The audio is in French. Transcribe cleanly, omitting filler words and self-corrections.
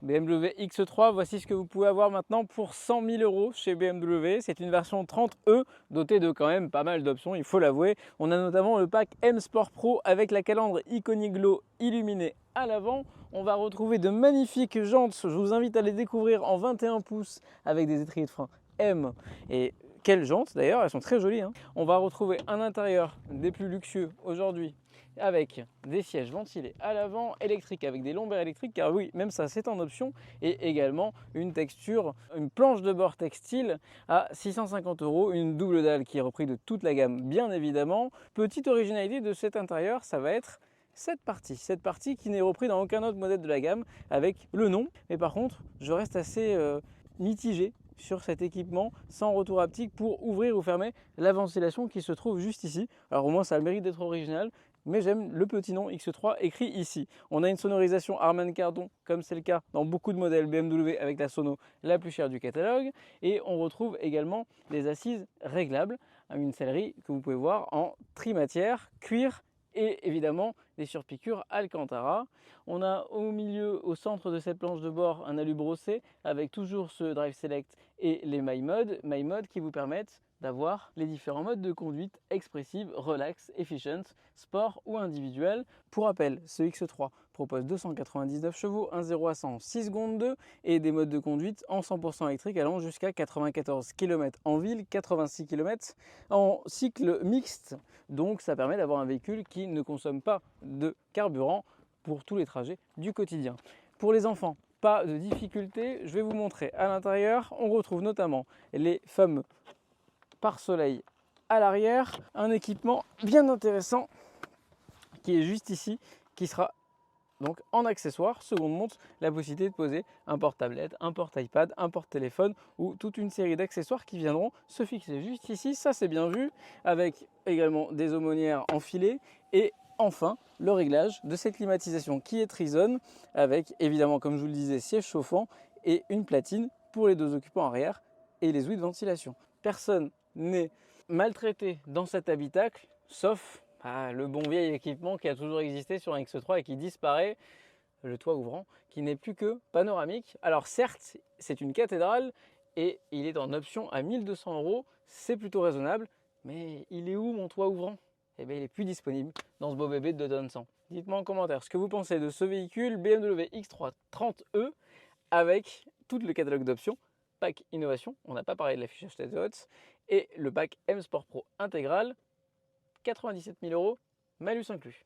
BMW X3, voici ce que vous pouvez avoir maintenant pour 100 000 € chez BMW. C'est une version 30e dotée de quand même pas mal d'options, il faut l'avouer. On a notamment le pack M Sport Pro avec la calandre Iconic Glow illuminée à l'avant. On va retrouver de magnifiques jantes, je vous invite à les découvrir en 21 pouces avec des étriers de frein M. Et quelles jantes d'ailleurs, elles sont très jolies, hein. On va retrouver un intérieur des plus luxueux aujourd'hui avec des sièges ventilés à l'avant, électriques avec des lombaires électriques, car oui, même ça c'est en option, et également une texture, une planche de bord textile à 650 €, une double dalle qui est reprise de toute la gamme bien évidemment. Petite originalité de cet intérieur, ça va être cette partie qui n'est reprise dans aucun autre modèle de la gamme avec le nom, mais par contre je reste assez mitigé sur cet équipement sans retour haptique pour ouvrir ou fermer la ventilation qui se trouve juste ici. Alors au moins ça a le mérite d'être original, mais j'aime le petit nom X3 écrit ici. On a une sonorisation Harman Kardon, comme c'est le cas dans beaucoup de modèles BMW avec la sono la plus chère du catalogue, et on retrouve également des assises réglables, une sellerie que vous pouvez voir en trimatière, cuir et évidemment des surpiqûres Alcantara. On a au milieu, au centre de cette planche de bord, un alu brossé avec toujours ce Drive Select et les My Mode qui vous permettent d'avoir les différents modes de conduite: expressive, relax, efficient, sport ou individuel. Pour rappel, ce X3 propose 299 chevaux, 1 0 à 100 en 6 secondes 2 et des modes de conduite en 100% électrique allant jusqu'à 94 km en ville, 86 km en cycle mixte. Donc ça permet d'avoir un véhicule qui ne consomme pas de carburant pour tous les trajets du quotidien. Pour les enfants, pas de difficulté, je vais vous montrer à l'intérieur. On retrouve notamment les fameux pare-soleil à l'arrière, un équipement bien intéressant qui est juste ici, qui sera donc en accessoire, seconde montre, la possibilité de poser un porte-tablette, un porte-iPad, un porte-téléphone ou toute une série d'accessoires qui viendront se fixer juste ici, ça c'est bien vu, avec également des aumônières enfilées et enfin le réglage de cette climatisation qui est Trizone avec évidemment, comme je vous le disais, siège chauffant et une platine pour les deux occupants arrière et les ouïes de ventilation. Personne n'est maltraité dans cet habitacle, sauf le bon vieil équipement qui a toujours existé sur un X3 et qui disparaît, le toit ouvrant, qui n'est plus que panoramique. Alors certes, c'est une cathédrale et il est en option à 1 200 €, c'est plutôt raisonnable, mais il est où mon toit ouvrant? Eh bien, il n'est plus disponible dans ce beau bébé de 2 tonnes 100. Dites-moi en commentaire ce que vous pensez de ce véhicule BMW X3 30e avec tout le catalogue d'options, pack innovation, on n'a pas parlé de l'affichage tête haute, et le pack M Sport Pro intégral, 97 000 €, malus inclus.